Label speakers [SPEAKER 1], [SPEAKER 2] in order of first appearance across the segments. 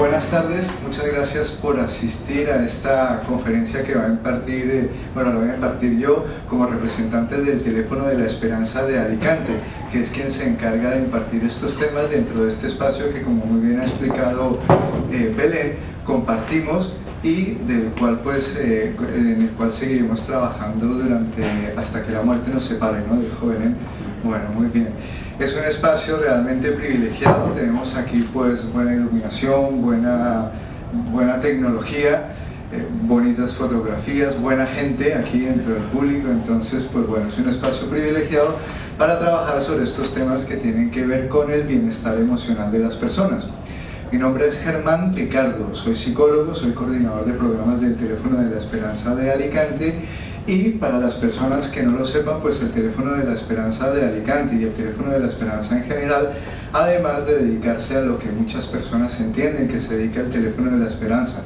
[SPEAKER 1] Buenas tardes, muchas gracias por asistir a esta conferencia que va a impartir, la voy a impartir yo como representante del Teléfono de la Esperanza de Alicante, que es quien se encarga de impartir estos temas dentro de este espacio que, como muy bien ha explicado Belén, compartimos y del cual en el cual seguiremos trabajando hasta que la muerte nos separe, ¿no? Dijo Belén. Bueno, muy bien. Es un espacio realmente privilegiado, tenemos aquí pues buena iluminación, buena tecnología, bonitas fotografías, buena gente aquí dentro del público, entonces pues bueno, es un espacio privilegiado para trabajar sobre estos temas que tienen que ver con el bienestar emocional de las personas. Mi nombre es Germán Ricardo, soy psicólogo, soy coordinador de programas del Teléfono de la Esperanza de Alicante. Y para las personas que no lo sepan, pues el Teléfono de la Esperanza de Alicante y el Teléfono de la Esperanza en general, además de dedicarse a lo que muchas personas entienden que se dedica el Teléfono de la Esperanza,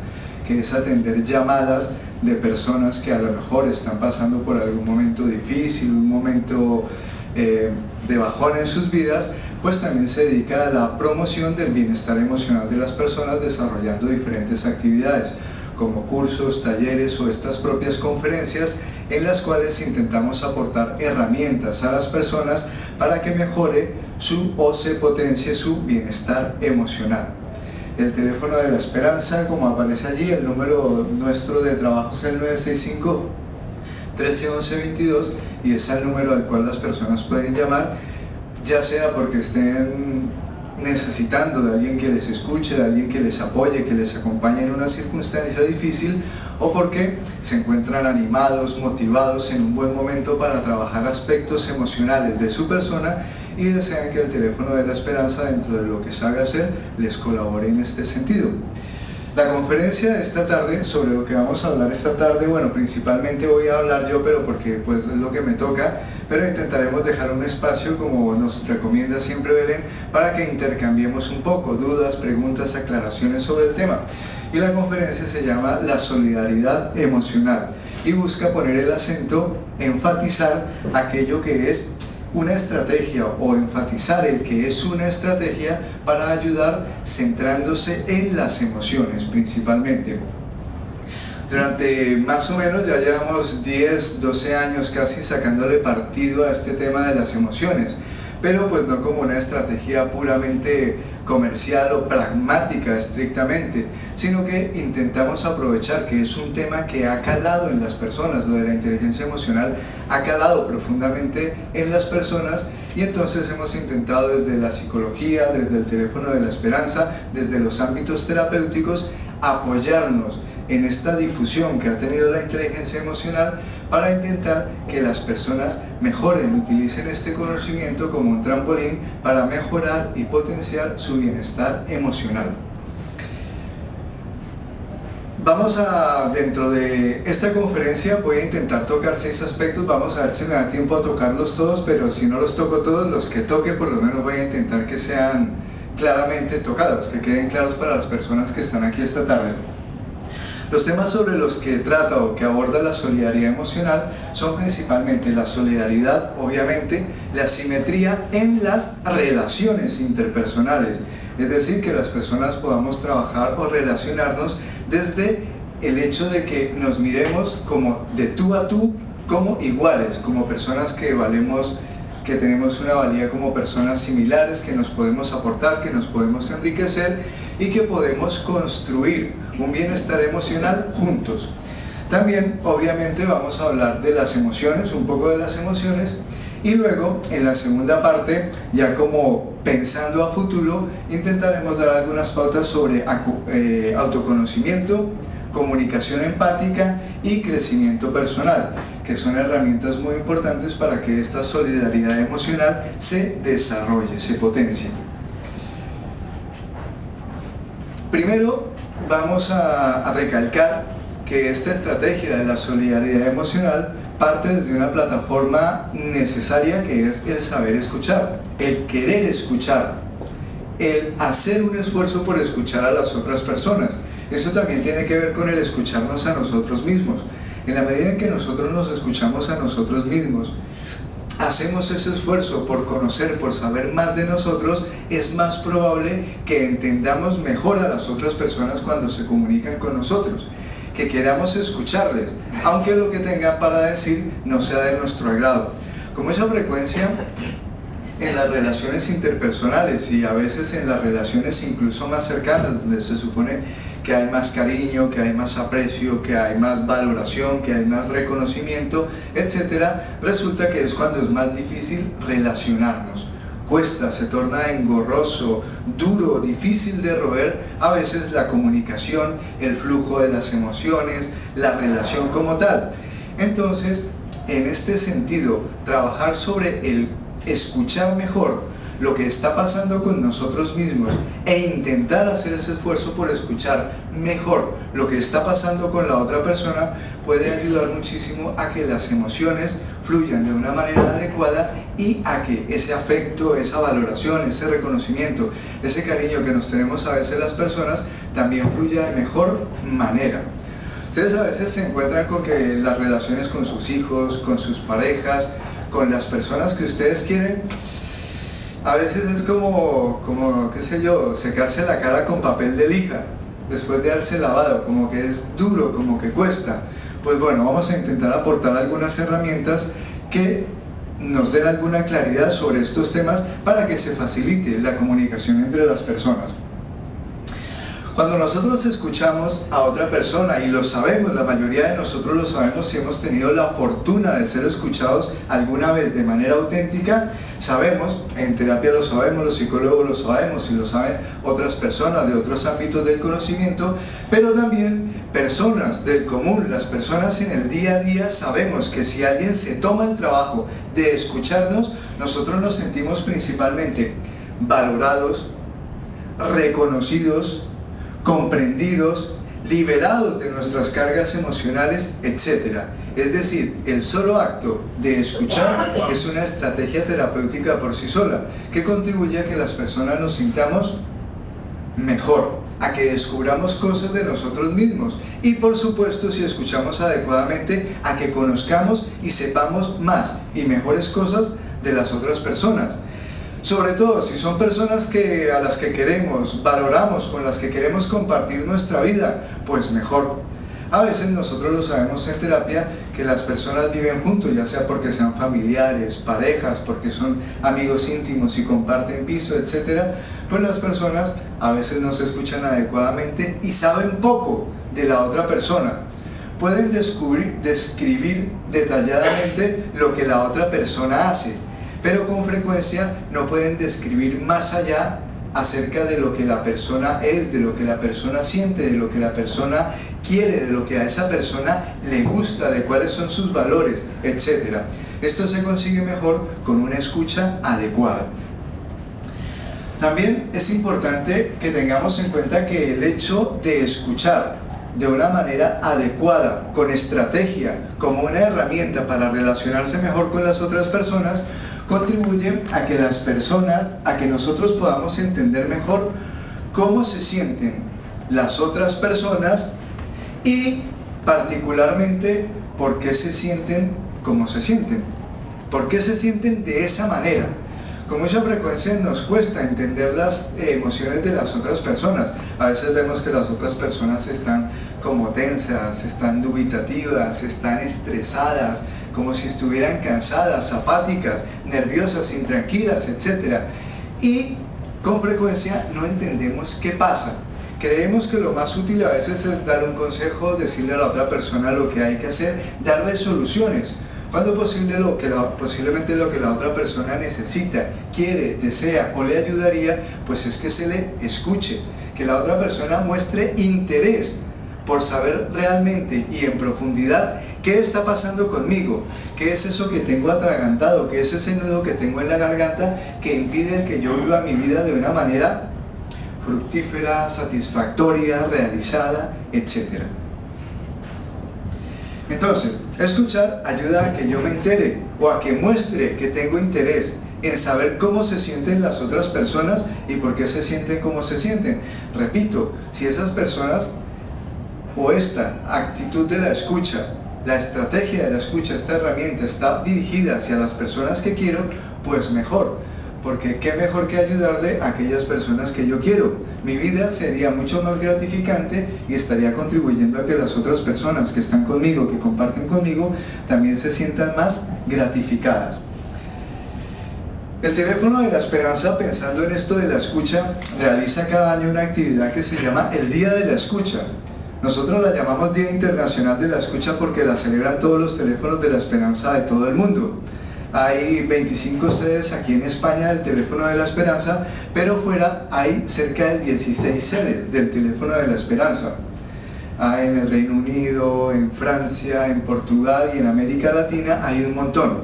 [SPEAKER 1] que es atender llamadas de personas que a lo mejor están pasando por algún momento difícil, un momento de bajón en sus vidas, pues también se dedica a la promoción del bienestar emocional de las personas desarrollando diferentes actividades, como cursos, talleres o estas propias conferencias en las cuales intentamos aportar herramientas a las personas para que mejore o se potencie su bienestar emocional. El Teléfono de la Esperanza, como aparece allí, el número nuestro de trabajo es el 965-1311-22 y es el número al cual las personas pueden llamar, ya sea porque estén necesitando de alguien que les escuche, de alguien que les apoye, que les acompañe en una circunstancia difícil, o porque se encuentran animados, motivados en un buen momento para trabajar aspectos emocionales de su persona y desean que el Teléfono de la Esperanza, dentro de lo que sabe hacer, les colabore en este sentido. La conferencia de esta tarde, sobre lo que vamos a hablar esta tarde, bueno, principalmente voy a hablar yo, pero porque pues es lo que me toca, pero intentaremos dejar un espacio, como nos recomienda siempre Belén, para que intercambiemos un poco dudas, preguntas, aclaraciones sobre el tema. Y la conferencia se llama La Solidaridad Emocional y busca poner el acento, enfatizar aquello que es una estrategia o enfatizar el que es una estrategia para ayudar centrándose en las emociones principalmente. Durante más o menos ya llevamos 10, 12 años casi sacándole partido a este tema de las emociones, pero pues no como una estrategia puramente comercial o pragmática estrictamente, sino que intentamos aprovechar que es un tema que ha calado en las personas, lo de la inteligencia emocional ha calado profundamente en las personas, y entonces hemos intentado desde la psicología, desde el Teléfono de la Esperanza, desde los ámbitos terapéuticos, apoyarnos en esta difusión que ha tenido la inteligencia emocional para intentar que las personas mejoren, utilicen este conocimiento como un trampolín para mejorar y potenciar su bienestar emocional. Dentro de esta conferencia voy a intentar tocar 6 aspectos, vamos a ver si me da tiempo a tocarlos todos, pero si no los toco todos, los que toque por lo menos voy a intentar que sean claramente tocados, que queden claros para las personas que están aquí esta tarde. Los temas sobre los que trata o que aborda la solidaridad emocional son principalmente la solidaridad, obviamente, la simetría en las relaciones interpersonales, es decir, que las personas podamos trabajar o relacionarnos desde el hecho de que nos miremos como de tú a tú, como iguales, como personas que valemos, que tenemos una valía como personas similares, que nos podemos aportar, que nos podemos enriquecer y que podemos construir un bienestar emocional juntos. También, obviamente, vamos a hablar de las emociones, un poco de las emociones, y luego, en la segunda parte, ya como pensando a futuro, intentaremos dar algunas pautas sobre autoconocimiento, comunicación empática y crecimiento personal, que son herramientas muy importantes para que esta solidaridad emocional se desarrolle, se potencie. Primero, vamos a recalcar que esta estrategia de la solidaridad emocional parte desde una plataforma necesaria, que es el saber escuchar, el querer escuchar, el hacer un esfuerzo por escuchar a las otras personas. Eso también tiene que ver con el escucharnos a nosotros mismos. En la medida en que nosotros nos escuchamos a nosotros mismos, hacemos ese esfuerzo por conocer, por saber más de nosotros, es más probable que entendamos mejor a las otras personas cuando se comunican con nosotros, que queramos escucharles, aunque lo que tengan para decir no sea de nuestro agrado. Con mucha frecuencia en las relaciones interpersonales y a veces en las relaciones incluso más cercanas, donde se supone que hay más cariño, que hay más aprecio, que hay más valoración, que hay más reconocimiento, etcétera, resulta que es cuando es más difícil relacionarnos. Cuesta, se torna engorroso, duro, difícil de roer a veces la comunicación, el flujo de las emociones, la relación como tal. Entonces, en este sentido, trabajar sobre el escuchar mejor lo que está pasando con nosotros mismos e intentar hacer ese esfuerzo por escuchar mejor lo que está pasando con la otra persona puede ayudar muchísimo a que las emociones fluyan de una manera adecuada y a que ese afecto, esa valoración, ese reconocimiento, ese cariño que nos tenemos a veces las personas también fluya de mejor manera. Ustedes a veces se encuentran con que las relaciones con sus hijos, con sus parejas, con las personas que ustedes quieren, a veces es como, qué sé yo, secarse la cara con papel de lija después de haberse lavado, como que es duro, como que cuesta. Pues bueno, vamos a intentar aportar algunas herramientas que nos den alguna claridad sobre estos temas para que se facilite la comunicación entre las personas. Cuando nosotros escuchamos a otra persona, y lo sabemos, la mayoría de nosotros lo sabemos si hemos tenido la fortuna de ser escuchados alguna vez de manera auténtica, sabemos, en terapia lo sabemos, los psicólogos lo sabemos y lo saben otras personas de otros ámbitos del conocimiento, pero también personas del común, las personas en el día a día, sabemos que si alguien se toma el trabajo de escucharnos, nosotros nos sentimos principalmente valorados, reconocidos, comprendidos, liberados de nuestras cargas emocionales, etc. Es decir, el solo acto de escuchar es una estrategia terapéutica por sí sola, que contribuye a que las personas nos sintamos mejor, a que descubramos cosas de nosotros mismos y por supuesto, si escuchamos adecuadamente, a que conozcamos y sepamos más y mejores cosas de las otras personas. Sobre todo si son personas a las que queremos, valoramos, con las que queremos compartir nuestra vida, pues mejor. A veces nosotros lo sabemos en terapia que las personas viven juntos, ya sea porque sean familiares, parejas, porque son amigos íntimos y comparten piso, etc. Pues las personas a veces no se escuchan adecuadamente y saben poco de la otra persona. Pueden describir detalladamente lo que la otra persona hace, pero con frecuencia no pueden describir más allá acerca de lo que la persona es, de lo que la persona siente, de lo que la persona quiere, de lo que a esa persona le gusta, de cuáles son sus valores, etc. Esto se consigue mejor con una escucha adecuada. También es importante que tengamos en cuenta que el hecho de escuchar de una manera adecuada, con estrategia, como una herramienta para relacionarse mejor con las otras personas, contribuye a que las personas, a que nosotros podamos entender mejor cómo se sienten las otras personas y particularmente por qué se sienten como se sienten, por qué se sienten de esa manera. Con mucha frecuencia nos cuesta entender las emociones de las otras personas. A veces vemos que las otras personas están como tensas, están dubitativas, están estresadas, como si estuvieran cansadas, apáticas, nerviosas, intranquilas, etc. Y con frecuencia no entendemos qué pasa. Creemos que lo más útil a veces es dar un consejo, decirle a la otra persona lo que hay que hacer, darle soluciones, cuando posiblemente lo que la otra persona necesita, quiere, desea o le ayudaría, pues es que se le escuche, que la otra persona muestre interés por saber realmente y en profundidad qué está pasando conmigo, qué es eso que tengo atragantado, qué es ese nudo que tengo en la garganta que impide que yo viva mi vida de una manera fructífera, satisfactoria, realizada, etc. Entonces, escuchar ayuda a que yo me entere o a que muestre que tengo interés en saber cómo se sienten las otras personas y por qué se sienten como se sienten. Repito, si esas personas o esta actitud de la escucha la estrategia de la escucha, esta herramienta, está dirigida hacia las personas que quiero, pues mejor. Porque qué mejor que ayudarle a aquellas personas que yo quiero. Mi vida sería mucho más gratificante y estaría contribuyendo a que las otras personas que están conmigo, que comparten conmigo, también se sientan más gratificadas. El teléfono de la esperanza, pensando en esto de la escucha, realiza cada año una actividad que se llama el Día de la Escucha. Nosotros la llamamos Día Internacional de la Escucha porque la celebran todos los teléfonos de la esperanza de todo el mundo. Hay 25 sedes aquí en España del teléfono de la esperanza, pero fuera hay cerca de 16 sedes del teléfono de la esperanza. En el Reino Unido, en Francia, en Portugal y en América Latina hay un montón.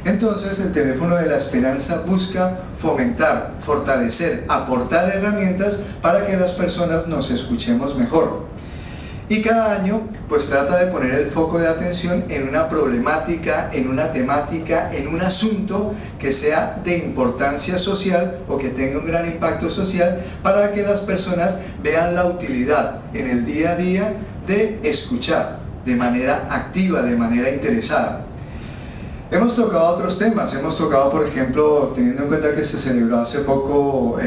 [SPEAKER 1] Entonces el teléfono de la esperanza busca fomentar, fortalecer, aportar herramientas para que las personas nos escuchemos mejor. Y cada año pues trata de poner el foco de atención en una problemática, en una temática, en un asunto que sea de importancia social o que tenga un gran impacto social para que las personas vean la utilidad en el día a día de escuchar de manera activa, de manera interesada. Hemos tocado otros temas, hemos tocado, por ejemplo, teniendo en cuenta que se celebró hace poco,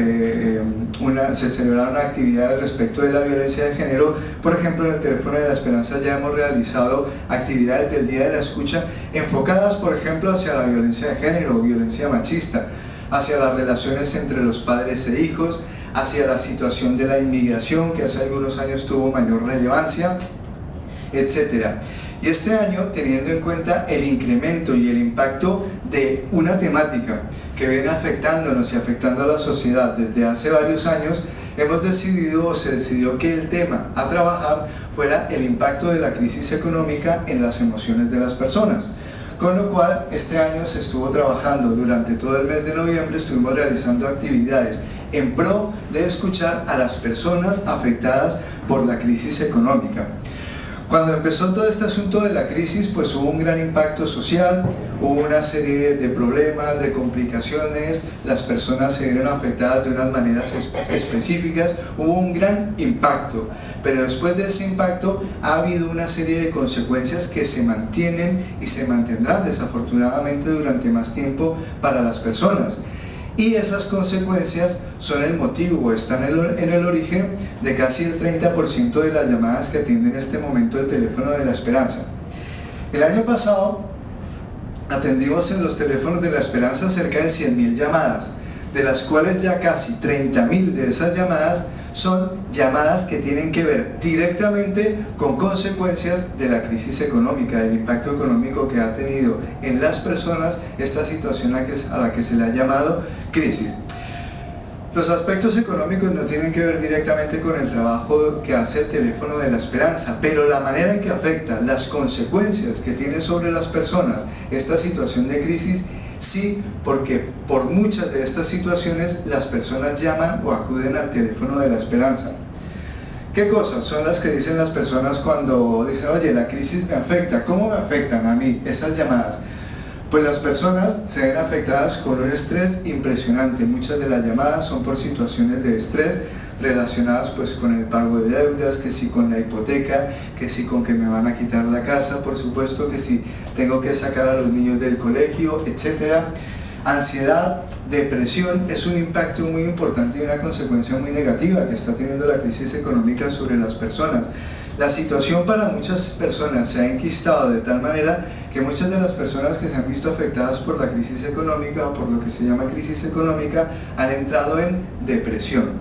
[SPEAKER 1] se celebraron actividades respecto de la violencia de género. Por ejemplo, en el teléfono de la esperanza ya hemos realizado actividades del Día de la Escucha enfocadas, por ejemplo, hacia la violencia de género, violencia machista, hacia las relaciones entre los padres e hijos, hacia la situación de la inmigración, que hace algunos años tuvo mayor relevancia, etcétera. Y este año, teniendo en cuenta el incremento y el impacto de una temática que viene afectándonos y afectando a la sociedad desde hace varios años, hemos decidido, o se decidió que el tema a trabajar fuera el impacto de la crisis económica en las emociones de las personas. Con lo cual, este año se estuvo trabajando durante todo el mes de noviembre, estuvimos realizando actividades en pro de escuchar a las personas afectadas por la crisis económica. Cuando empezó todo este asunto de la crisis, pues hubo un gran impacto social, hubo una serie de problemas, de complicaciones, las personas se vieron afectadas de unas maneras específicas, hubo un gran impacto, pero después de ese impacto ha habido una serie de consecuencias que se mantienen y se mantendrán desafortunadamente durante más tiempo para las personas. Y esas consecuencias son el motivo, están en el origen de casi el 30% de las llamadas que atiende en este momento el teléfono de la esperanza. El año pasado atendimos en los teléfonos de la esperanza cerca de 100.000 llamadas, de las cuales ya casi 30.000 de esas llamadas son llamadas que tienen que ver directamente con consecuencias de la crisis económica, del impacto económico que ha tenido en las personas esta situación a la que se le ha llamado crisis. Los aspectos económicos no tienen que ver directamente con el trabajo que hace el teléfono de la esperanza, pero la manera en que afecta, las consecuencias que tiene sobre las personas esta situación de crisis, sí, porque por muchas de estas situaciones las personas llaman o acuden al teléfono de la esperanza. ¿Qué cosas son las que dicen las personas cuando dicen, oye, la crisis me afecta? ¿Cómo me afectan a mí esas llamadas? Pues las personas se ven afectadas con un estrés impresionante. Muchas de las llamadas son por situaciones de estrés relacionadas pues con el pago de deudas, que si con la hipoteca, que si con que me van a quitar la casa, por supuesto, que si tengo que sacar a los niños del colegio, etc. Ansiedad, depresión es un impacto muy importante y una consecuencia muy negativa que está teniendo la crisis económica sobre las personas. La situación para muchas personas se ha enquistado de tal manera que muchas de las personas que se han visto afectadas por la crisis económica o por lo que se llama crisis económica han entrado en depresión.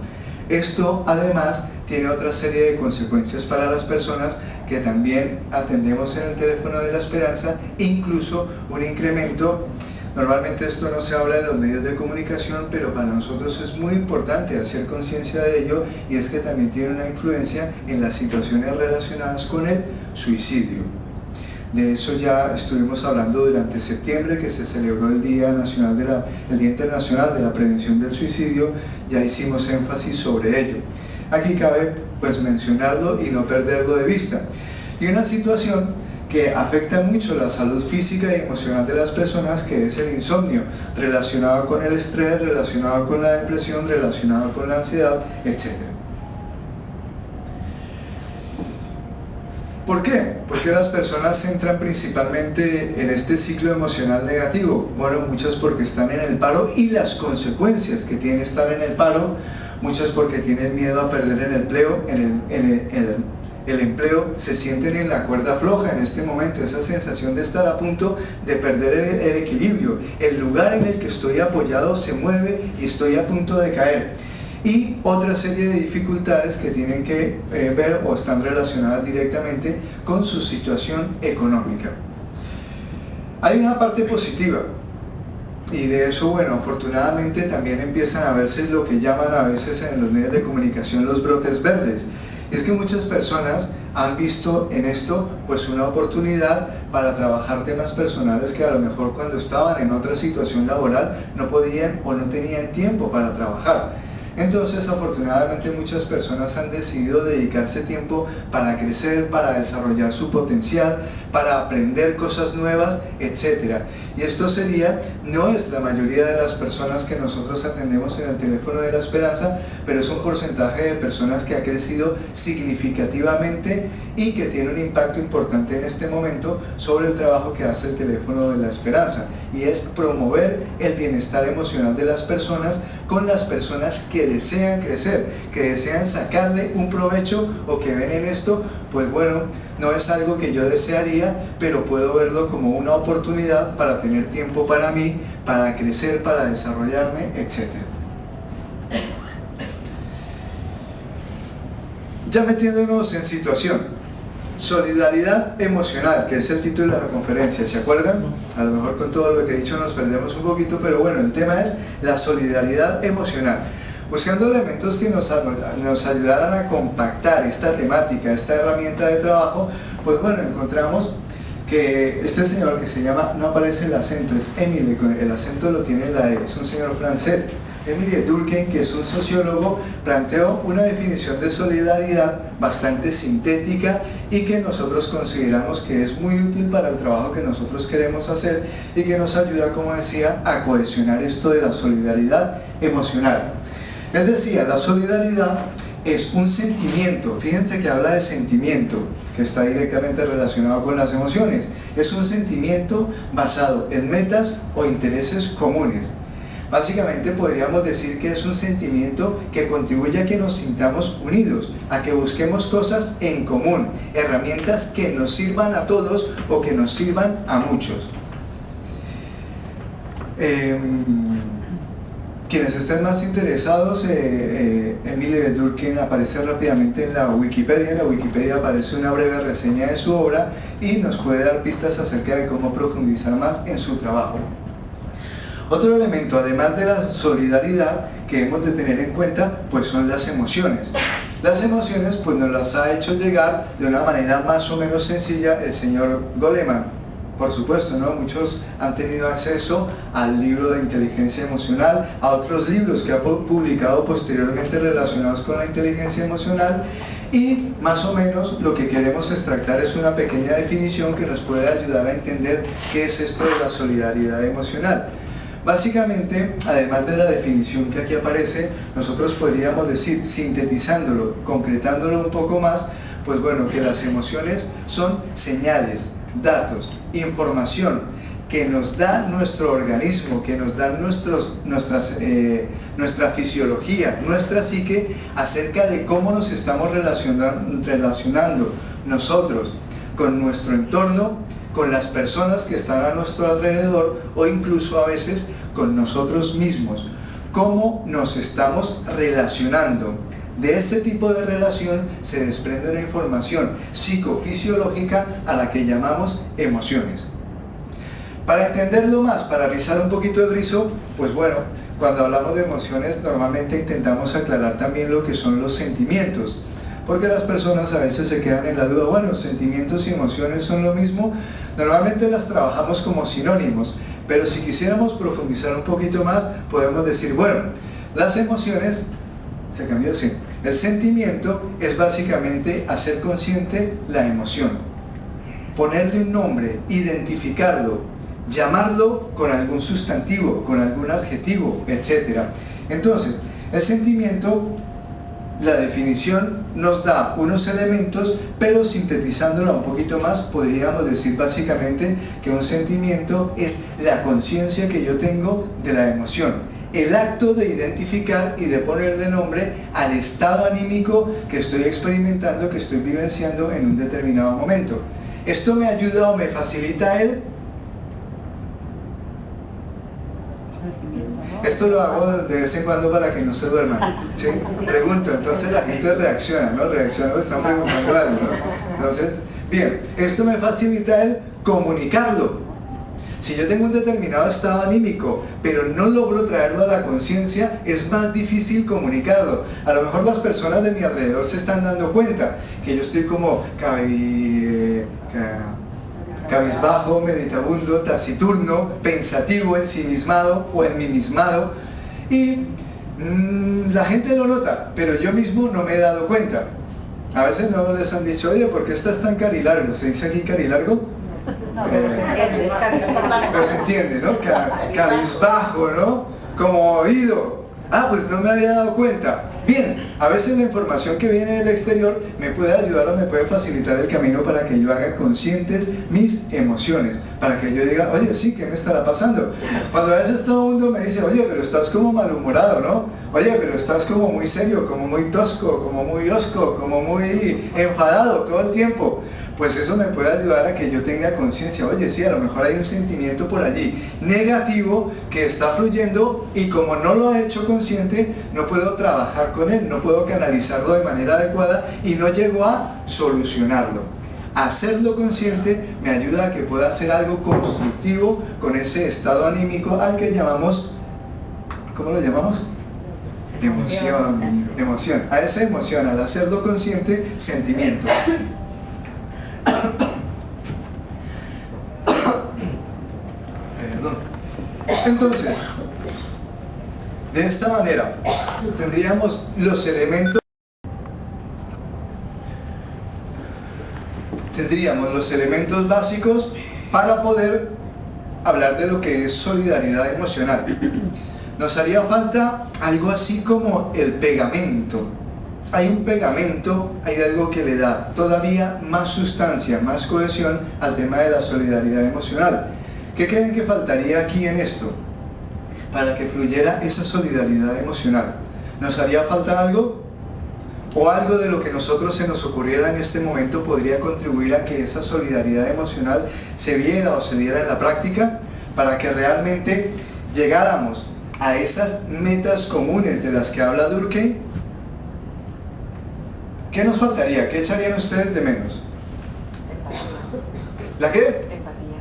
[SPEAKER 1] Esto además tiene otra serie de consecuencias para las personas que también atendemos en el teléfono de la esperanza, incluso un incremento. Normalmente esto no se habla en los medios de comunicación, pero para nosotros es muy importante hacer conciencia de ello, y es que también tiene una influencia en las situaciones relacionadas con el suicidio. De eso ya estuvimos hablando durante septiembre, que se celebró el Día Internacional de la Prevención del Suicidio, ya hicimos énfasis sobre ello. Aquí cabe pues mencionarlo y no perderlo de vista. Y una situación que afecta mucho la salud física y emocional de las personas, que es el insomnio, relacionado con el estrés, relacionado con la depresión, relacionado con la ansiedad, etc. ¿Por qué? Porque las personas entran principalmente en este ciclo emocional negativo. Bueno, muchas porque están en el paro y las consecuencias que tiene estar en el paro, muchas porque tienen miedo a perder el empleo, el empleo, se sienten en la cuerda floja en este momento, esa sensación de estar a punto de perder el equilibrio. El lugar en el que estoy apoyado se mueve y estoy a punto de caer. Y otra serie de dificultades que tienen que ver o están relacionadas directamente con su situación económica. Hay una parte positiva, y de eso, bueno, afortunadamente también empiezan a verse lo que llaman a veces en los medios de comunicación los brotes verdes. Y es que muchas personas han visto en esto pues una oportunidad para trabajar temas personales que a lo mejor cuando estaban en otra situación laboral no podían o no tenían tiempo para trabajar. Entonces, afortunadamente, muchas personas han decidido dedicarse tiempo para crecer, para desarrollar su potencial, para aprender cosas nuevas, etc. Y esto no es la mayoría de las personas que nosotros atendemos en el teléfono de la esperanza, pero es un porcentaje de personas que ha crecido significativamente y que tiene un impacto importante en este momento sobre el trabajo que hace el teléfono de la esperanza, y es promover el bienestar emocional de las personas con las personas que desean crecer, que desean sacarle un provecho o que ven en esto, pues bueno, no es algo que yo desearía, pero puedo verlo como una oportunidad para tener tiempo para mí, para crecer, para desarrollarme, etc. Ya metiéndonos en situación, solidaridad emocional, que es el título de la conferencia, ¿se acuerdan? A lo mejor con todo lo que he dicho nos perdemos un poquito, pero bueno, el tema es la solidaridad emocional. Buscando elementos que nos ayudaran a compactar esta temática, esta herramienta de trabajo, pues bueno, encontramos que este señor que se llama, no aparece el acento, es Émile, el acento lo tiene la E, es un señor francés, Émile Durkheim, que es un sociólogo, planteó una definición de solidaridad bastante sintética y que nosotros consideramos que es muy útil para el trabajo que nosotros queremos hacer y que nos ayuda, como decía, a cohesionar esto de la solidaridad emocional. Él decía, la solidaridad es un sentimiento, fíjense que habla de sentimiento, que está directamente relacionado con las emociones, es un sentimiento basado en metas o intereses comunes. Básicamente podríamos decir que es un sentimiento que contribuye a que nos sintamos unidos, a que busquemos cosas en común, herramientas que nos sirvan a todos o que nos sirvan a muchos. Quienes estén más interesados, Émile Durkheim aparece rápidamente en la Wikipedia. En la Wikipedia aparece una breve reseña de su obra y nos puede dar pistas acerca de cómo profundizar más en su trabajo. Otro elemento, además de la solidaridad, que hemos de tener en cuenta, pues son las emociones. Las emociones pues nos las ha hecho llegar de una manera más o menos sencilla el señor Goleman. Por supuesto, ¿no? Muchos han tenido acceso al libro de inteligencia emocional, a otros libros que ha publicado posteriormente relacionados con la inteligencia emocional, y más o menos lo que queremos extractar es una pequeña definición que nos puede ayudar a entender qué es esto de la solidaridad emocional. Básicamente, además de la definición que aquí aparece, nosotros podríamos decir, sintetizándolo, concretándolo un poco más, pues bueno, que las emociones son señales, datos, información que nos da nuestro organismo, que nos da nuestra fisiología, nuestra psique, acerca de cómo nos estamos relacionando nosotros con nuestro entorno, con las personas que están a nuestro alrededor o incluso a veces con nosotros mismos. Cómo nos estamos relacionando. De este tipo de relación se desprende una información psicofisiológica a la que llamamos emociones. Para entenderlo más, para rizar un poquito el rizo, pues bueno, cuando hablamos de emociones normalmente intentamos aclarar también lo que son los sentimientos, porque las personas a veces se quedan en la duda, bueno, sentimientos y emociones son lo mismo. Normalmente las trabajamos como sinónimos, pero si quisiéramos profundizar un poquito más, podemos decir, bueno, las emociones, se cambió así, el sentimiento es básicamente hacer consciente la emoción, ponerle un nombre, identificarlo, llamarlo con algún sustantivo, con algún adjetivo, etc. Entonces, el sentimiento la definición nos da unos elementos, pero sintetizándola un poquito más, podríamos decir básicamente que un sentimiento es la conciencia que yo tengo de la emoción. El acto de identificar y de ponerle nombre al estado anímico que estoy experimentando, que estoy vivenciando en un determinado momento. Esto me ayuda o me facilita el... Esto lo hago de vez en cuando para que no se duerman, ¿sí? Pregunto, entonces la gente reacciona, ¿no? Reacciona, están preguntando algo, ¿no? Entonces, bien, esto me facilita el comunicarlo. Si yo tengo un determinado estado anímico, pero no logro traerlo a la conciencia, es más difícil comunicarlo. A lo mejor las personas de mi alrededor se están dando cuenta que yo estoy como cabizbajo, meditabundo, taciturno, pensativo, ensimismado o enmimismado, y la gente lo nota, pero yo mismo no me he dado cuenta. A veces no les han dicho, oye, ¿por qué estás tan carilargo? ¿Se dice aquí carilargo? Pero se entiende, ¿no? Cabizbajo, ¿no? Como oído. Ah, pues no me había dado cuenta. Bien, a veces la información que viene del exterior me puede ayudar o me puede facilitar el camino para que yo haga conscientes mis emociones, para que yo diga, oye, sí, ¿qué me estará pasando? Cuando a veces todo el mundo me dice, oye, pero estás como malhumorado, ¿no? Oye, pero estás como muy serio, como muy tosco, como muy hosco, como muy enfadado todo el tiempo. Pues eso me puede ayudar a que yo tenga conciencia, oye, sí, a lo mejor hay un sentimiento por allí negativo que está fluyendo y como no lo he hecho consciente, no puedo trabajar con él, no puedo canalizarlo de manera adecuada y no llego a solucionarlo. Hacerlo consciente me ayuda a que pueda hacer algo constructivo con ese estado anímico al que llamamos, ¿cómo lo llamamos? Emoción. A esa emoción, al hacerlo consciente, sentimiento. Entonces, de esta manera tendríamos los elementos básicos para poder hablar de lo que es solidaridad emocional. Nos haría falta algo así como el pegamento. Hay un pegamento, hay algo que le da todavía más sustancia, más cohesión al tema de la solidaridad emocional. ¿Qué creen que faltaría aquí en esto para que fluyera esa solidaridad emocional? ¿Nos haría falta algo? ¿O algo de lo que nosotros se nos ocurriera en este momento podría contribuir a que esa solidaridad emocional se viera o se diera en la práctica para que realmente llegáramos a esas metas comunes de las que habla Durkheim? ¿Qué nos faltaría? ¿Qué echarían ustedes de menos? ¿La qué?
[SPEAKER 2] Empatía.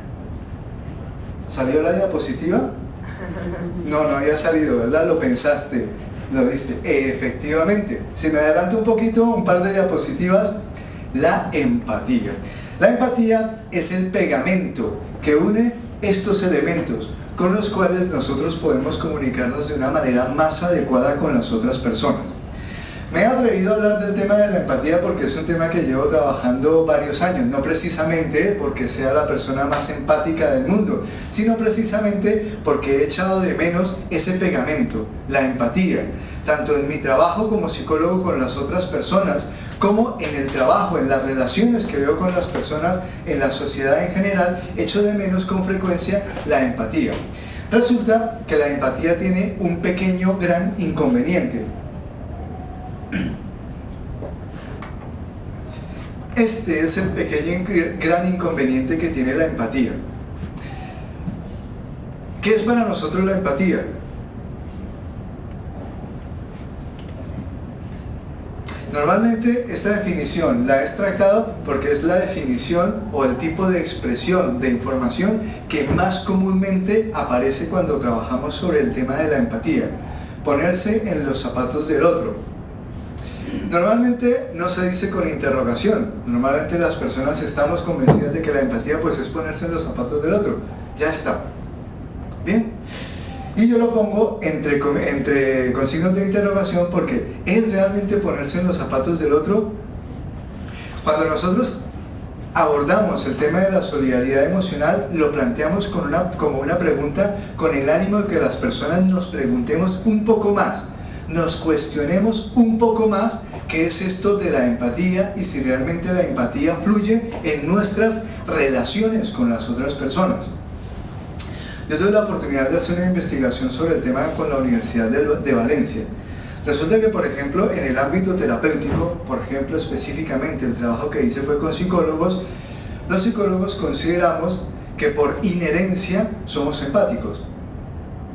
[SPEAKER 1] ¿Salió la diapositiva? No, no había salido, ¿verdad? Lo pensaste, lo viste. Efectivamente. Si me adelanto un poquito, un par de diapositivas, la empatía. La empatía es el pegamento que une estos elementos con los cuales nosotros podemos comunicarnos de una manera más adecuada con las otras personas. Me he atrevido a hablar del tema de la empatía porque es un tema que llevo trabajando varios años, no precisamente porque sea la persona más empática del mundo, sino precisamente porque he echado de menos ese pegamento, la empatía, tanto en mi trabajo como psicólogo con las otras personas, como en el trabajo, en las relaciones que veo con las personas, en la sociedad en general, echo de menos con frecuencia la empatía. Resulta que la empatía tiene un pequeño gran inconveniente. Este es el pequeño gran inconveniente que tiene la empatía. ¿Qué es para nosotros la empatía? Normalmente esta definición la he extractado porque es la definición o el tipo de expresión de información que más comúnmente aparece cuando trabajamos sobre el tema de la empatía. Ponerse en los zapatos del otro. Normalmente no se dice con interrogación, normalmente las personas estamos convencidas de que la empatía pues es ponerse en los zapatos del otro, ya está. Bien, y yo lo pongo con signos de interrogación porque ¿es realmente ponerse en los zapatos del otro? Cuando nosotros abordamos el tema de la solidaridad emocional, lo planteamos como una pregunta con el ánimo de que las personas nos preguntemos un poco más. nos cuestionemos un poco más qué es esto de la empatía y si realmente la empatía fluye en nuestras relaciones con las otras personas. Yo tuve la oportunidad de hacer una investigación sobre el tema con la Universidad de Valencia. Resulta que, por ejemplo, en el ámbito terapéutico, por ejemplo, específicamente el trabajo que hice fue con psicólogos, los psicólogos consideramos que por inherencia somos empáticos.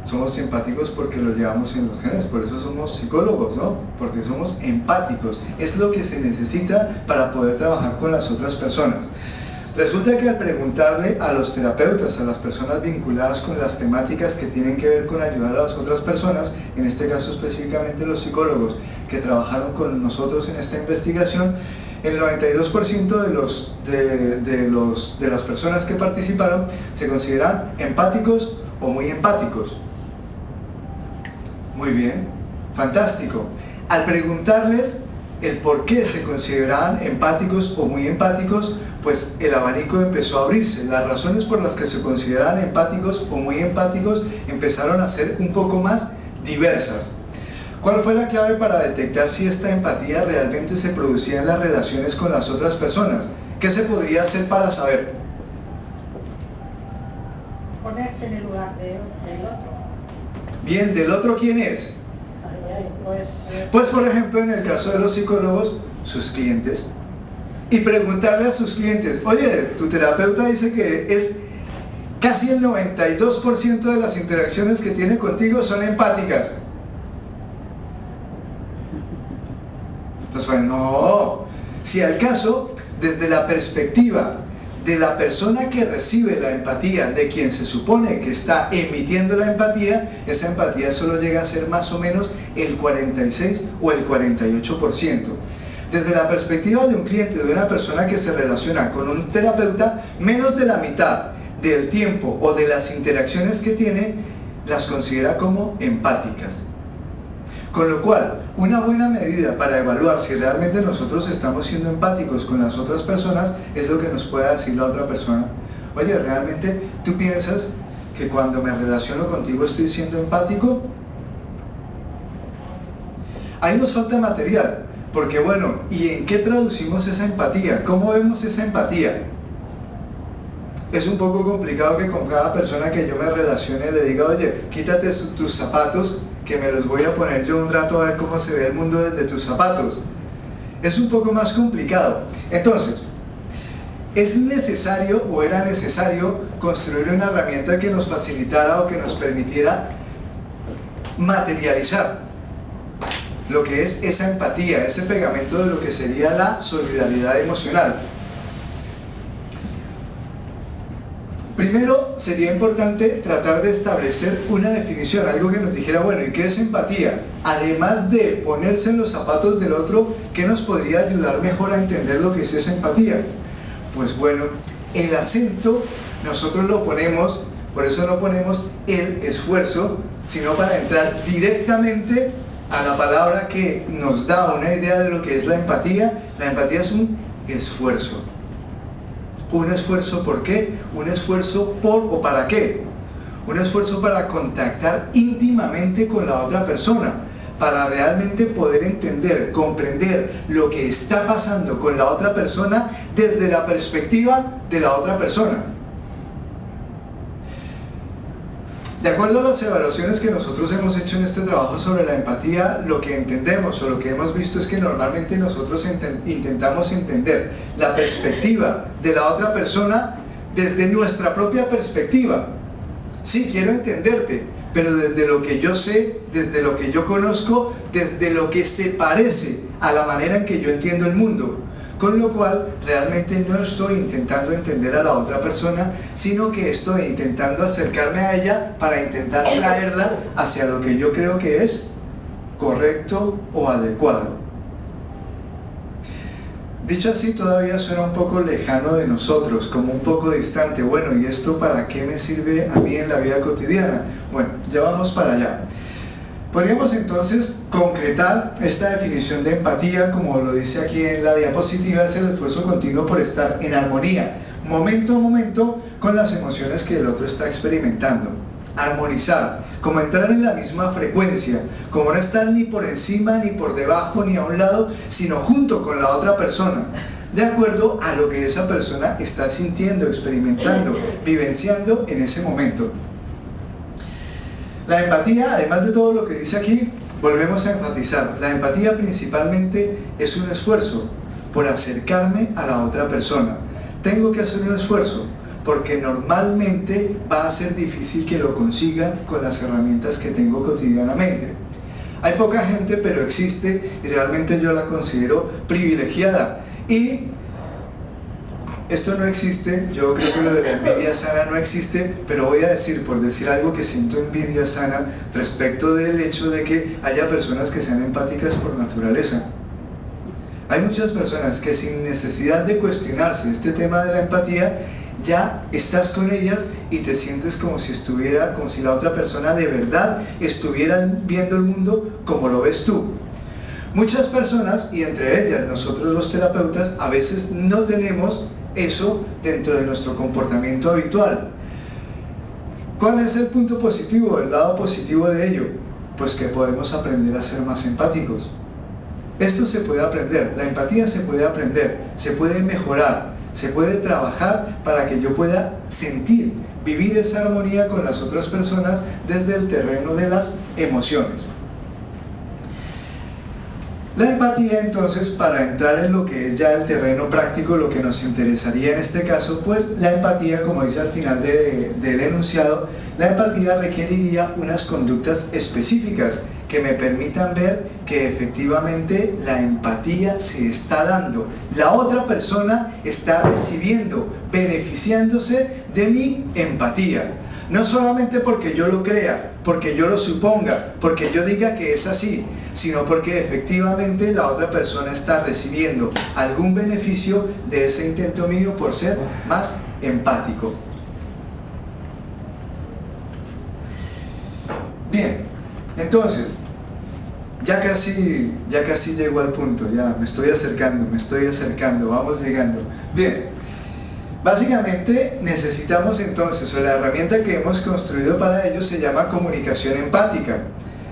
[SPEAKER 1] Somos empáticos porque lo llevamos en los genes, por eso somos psicólogos, ¿no? Porque somos empáticos. Es lo que se necesita para poder trabajar con las otras personas. Resulta que al preguntarle a los terapeutas, a las personas vinculadas con las temáticas que tienen que ver con ayudar a las otras personas, en este caso específicamente los psicólogos que trabajaron con nosotros en esta investigación, el 92% de las personas que participaron se consideran empáticos o muy empáticos. Muy bien, fantástico. Al preguntarles el por qué se consideraban empáticos o muy empáticos, pues el abanico empezó a abrirse. Las razones por las que se consideraban empáticos o muy empáticos empezaron a ser un poco más diversas. ¿Cuál fue la clave para detectar si esta empatía realmente se producía en las relaciones con las otras personas? ¿Qué se podría hacer para saber?
[SPEAKER 2] Ponerse en el lugar del otro.
[SPEAKER 1] Bien, ¿del otro quién es? Pues por ejemplo, en el caso de los psicólogos, sus clientes. Y preguntarle a sus clientes, oye, tu terapeuta dice que es casi el 92% de las interacciones que tiene contigo son empáticas. Entonces, no, si al caso, desde la perspectiva de la persona que recibe la empatía, de quien se supone que está emitiendo la empatía, esa empatía solo llega a ser más o menos el 46 o el 48%. Desde la perspectiva de un cliente, de una persona que se relaciona con un terapeuta, menos de la mitad del tiempo o de las interacciones que tiene, las considera como empáticas. Con lo cual, una buena medida para evaluar si realmente nosotros estamos siendo empáticos con las otras personas es lo que nos pueda decir la otra persona. Oye, ¿realmente tú piensas que cuando me relaciono contigo estoy siendo empático? Ahí nos falta material, porque bueno, ¿y en qué traducimos esa empatía? ¿Cómo vemos esa empatía? Es un poco complicado que con cada persona que yo me relacione le diga, oye, quítate tus zapatos, que me los voy a poner yo un rato a ver cómo se ve el mundo desde tus zapatos. Es un poco más complicado. Entonces, ¿es necesario o era necesario construir una herramienta que nos facilitara o que nos permitiera materializar lo que es esa empatía, ese pegamento de lo que sería la solidaridad emocional? Primero, sería importante tratar de establecer una definición, algo que nos dijera, bueno, ¿y qué es empatía? Además de ponerse en los zapatos del otro, ¿qué nos podría ayudar mejor a entender lo que es esa empatía? Pues bueno, el acento nosotros lo ponemos, por eso no ponemos el esfuerzo, sino para entrar directamente a la palabra que nos da una idea de lo que es la empatía. La empatía es un esfuerzo. ¿Un esfuerzo por qué? Un esfuerzo por o para qué. Un esfuerzo para contactar íntimamente con la otra persona, para realmente poder entender, comprender lo que está pasando con la otra persona desde la perspectiva de la otra persona. De acuerdo a las evaluaciones que nosotros hemos hecho en este trabajo sobre la empatía, lo que entendemos o lo que hemos visto es que normalmente nosotros intentamos entender la perspectiva de la otra persona desde nuestra propia perspectiva. Sí, quiero entenderte, pero desde lo que yo sé, desde lo que yo conozco, desde lo que se parece a la manera en que yo entiendo el mundo. Con lo cual, realmente no estoy intentando entender a la otra persona, sino que estoy intentando acercarme a ella para intentar traerla hacia lo que yo creo que es correcto o adecuado. Dicho así, todavía suena un poco lejano de nosotros, como un poco distante. Bueno, ¿y esto para qué me sirve a mí en la vida cotidiana? Bueno, ya vamos para allá. Podríamos entonces concretar esta definición de empatía, como lo dice aquí en la diapositiva, es el esfuerzo continuo por estar en armonía, momento a momento, con las emociones que el otro está experimentando. armonizar, como entrar en la misma frecuencia, como no estar ni por encima, ni por debajo, ni a un lado, sino junto con la otra persona, de acuerdo a lo que esa persona está sintiendo, experimentando, vivenciando en ese momento. La empatía, además de todo lo que dice aquí, volvemos a enfatizar, la empatía principalmente es un esfuerzo por acercarme a la otra persona. Tengo que hacer un esfuerzo, porque normalmente va a ser difícil que lo consiga con las herramientas que tengo cotidianamente. Hay poca gente, pero existe, y realmente yo la considero privilegiada. Y esto no existe, yo creo que lo de la envidia sana no existe, pero voy a decir, por decir algo, que siento envidia sana respecto del hecho de que haya personas que sean empáticas por naturaleza. Hay muchas personas que sin necesidad de cuestionarse este tema de la empatía, ya estás con ellas y te sientes como si la otra persona de verdad estuviera viendo el mundo como lo ves tú. Muchas personas, y entre ellas nosotros los terapeutas, a veces no tenemos eso dentro de nuestro comportamiento habitual. ¿Cuál es el punto positivo, el lado positivo de ello? Pues que podemos aprender a ser más empáticos. Esto se puede aprender, la empatía se puede aprender, se puede mejorar, se puede trabajar para que yo pueda sentir, vivir esa armonía con las otras personas desde el terreno de las emociones. La empatía, entonces, para entrar en lo que es ya el terreno práctico, lo que nos interesaría en este caso, pues la empatía, como dice al final del enunciado, la empatía requeriría unas conductas específicas que me permitan ver que efectivamente la empatía se está dando. La otra persona está recibiendo, beneficiándose de mi empatía. No solamente porque yo lo crea, porque yo lo suponga, porque yo diga que es así, sino porque efectivamente la otra persona está recibiendo algún beneficio de ese intento mío por ser más empático. Bien, entonces, ya casi llego al punto, ya me estoy acercando, vamos llegando. Bien. Básicamente necesitamos entonces, o la herramienta que hemos construido para ello se llama comunicación empática.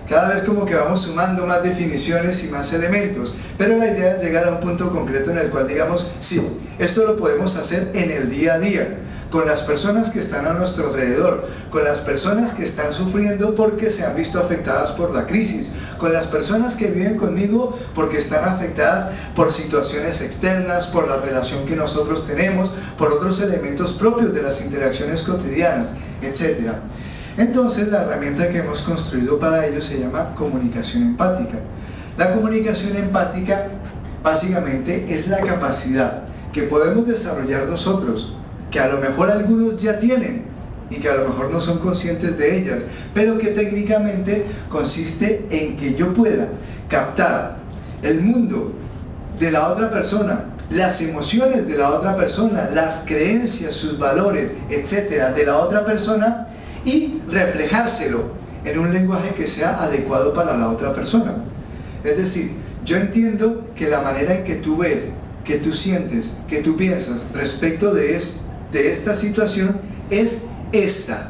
[SPEAKER 1] Cada vez como que vamos sumando más definiciones y más elementos, pero la idea es llegar a un punto concreto en el cual digamos, sí, esto lo podemos hacer en el día a día, con las personas que están a nuestro alrededor, con las personas que están sufriendo porque se han visto afectadas por la crisis, con las personas que viven conmigo porque están afectadas por situaciones externas, por la relación que nosotros tenemos, por otros elementos propios de las interacciones cotidianas, etc. Entonces la herramienta que hemos construido para ello se llama comunicación empática. La comunicación empática básicamente es la capacidad que podemos desarrollar nosotros, que a lo mejor algunos ya tienen y que a lo mejor no son conscientes de ellas, pero que técnicamente consiste en que yo pueda captar el mundo de la otra persona, las emociones de la otra persona, las creencias, sus valores, etcétera, de la otra persona y reflejárselo en un lenguaje que sea adecuado para la otra persona. Es decir, yo entiendo que la manera en que tú ves, que tú sientes, que tú piensas respecto de esta situación es esta.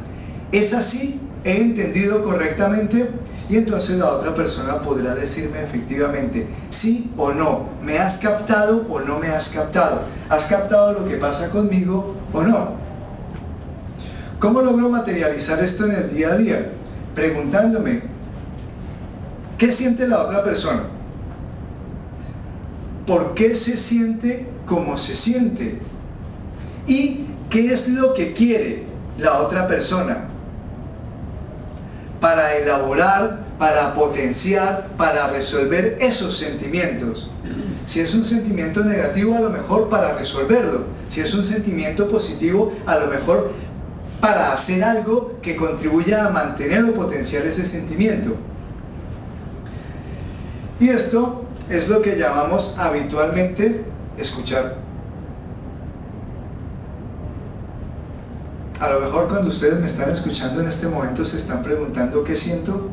[SPEAKER 1] Es así, he entendido correctamente, y entonces la otra persona podrá decirme efectivamente sí o no, me has captado o no me has captado, has captado lo que pasa conmigo o no. ¿Cómo logro materializar esto en el día a día? Preguntándome, ¿qué siente la otra persona? ¿Por qué se siente como se siente? ¿Y qué es lo que quiere la otra persona? Para elaborar, para potenciar, para resolver esos sentimientos. Si es un sentimiento negativo, a lo mejor para resolverlo. Si es un sentimiento positivo, a lo mejor para hacer algo que contribuya a mantener o potenciar ese sentimiento. Y esto es lo que llamamos habitualmente escuchar. A lo mejor cuando ustedes me están escuchando en este momento se están preguntando ¿qué siento?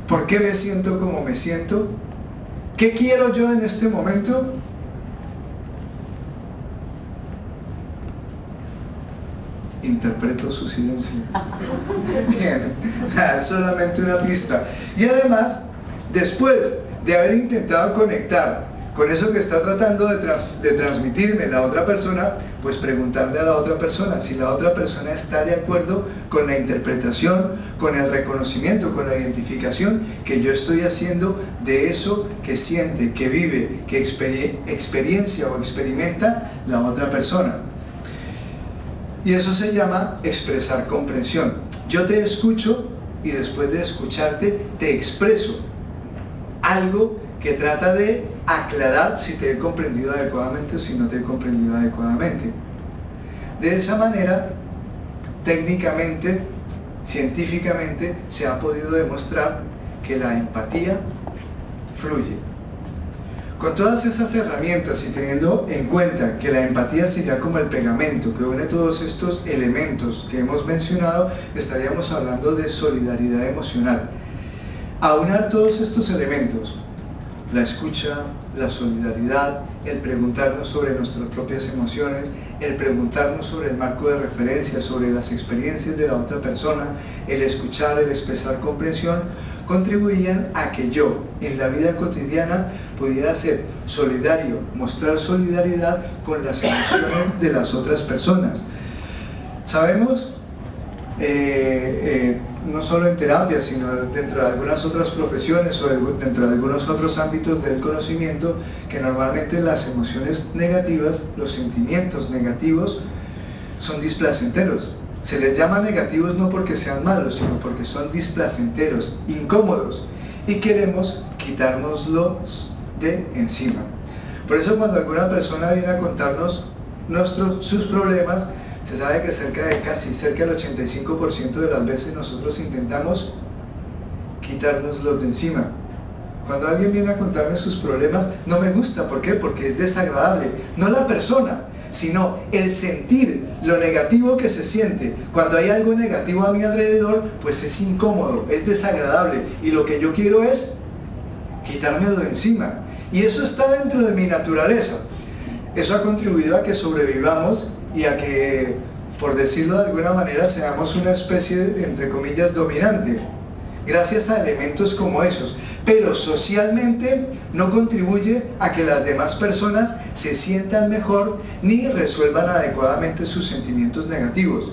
[SPEAKER 1] ¿Por qué me siento como me siento? ¿Qué quiero yo en este momento? interpreto su silencio. Bien, solamente una pista. Y además, después de haber intentado conectar con eso que está tratando de transmitirme la otra persona, pues preguntarle a la otra persona si la otra persona está de acuerdo con la interpretación, con el reconocimiento, con la identificación que yo estoy haciendo de eso que siente, que vive, que experiencia o experimenta la otra persona. Y eso se llama expresar comprensión. Yo te escucho y después de escucharte te expreso algo que trata de aclarar si te he comprendido adecuadamente o si no te he comprendido adecuadamente. De esa manera, técnicamente, científicamente, se ha podido demostrar que la empatía fluye. Con todas esas herramientas y teniendo en cuenta que la empatía sería como el pegamento que une todos estos elementos que hemos mencionado, estaríamos hablando de solidaridad emocional. Aunar todos estos elementos, la escucha, la solidaridad, el preguntarnos sobre nuestras propias emociones, el preguntarnos sobre el marco de referencia, sobre las experiencias de la otra persona, el escuchar, el expresar comprensión, contribuían a que yo, en la vida cotidiana, pudiera ser solidario, mostrar solidaridad con las emociones de las otras personas. Sabemos, no solo en terapia, sino dentro de algunas otras profesiones o dentro de algunos otros ámbitos del conocimiento, que normalmente las emociones negativas, los sentimientos negativos, son displacenteros. Se les llama negativos no porque sean malos, sino porque son displacenteros, incómodos, y queremos quitárnoslos de encima. Por eso cuando alguna persona viene a contarnos sus problemas, se sabe que cerca del 85% de las veces nosotros intentamos quitárnoslos de encima. Cuando alguien viene a contarme sus problemas, no me gusta. ¿Por qué? Porque es desagradable. No la persona, sino el sentir lo negativo que se siente. Cuando hay algo negativo a mi alrededor, pues es incómodo, es desagradable. Y lo que yo quiero es quitármelo de encima. Y eso está dentro de mi naturaleza. Eso ha contribuido a que sobrevivamos y a que, por decirlo de alguna manera, seamos una especie, entre comillas, dominante, gracias a elementos como esos. Pero socialmente no contribuye a que las demás personas se sientan mejor ni resuelvan adecuadamente sus sentimientos negativos.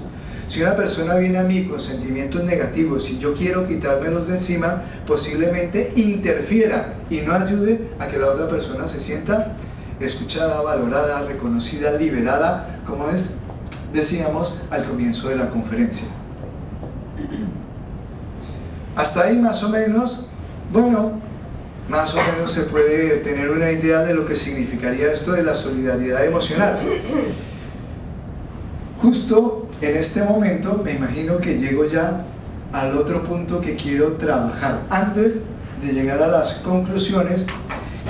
[SPEAKER 1] Si una persona viene a mí con sentimientos negativos y yo quiero quitármelos de encima, posiblemente interfiera y no ayude a que la otra persona se sienta escuchada, valorada, reconocida, liberada, como decíamos al comienzo de la conferencia. Hasta ahí más o menos, bueno, más o menos se puede tener una idea de lo que significaría esto de la solidaridad emocional. Justo en este momento me imagino que llego ya al otro punto que quiero trabajar. Antes de llegar a las conclusiones,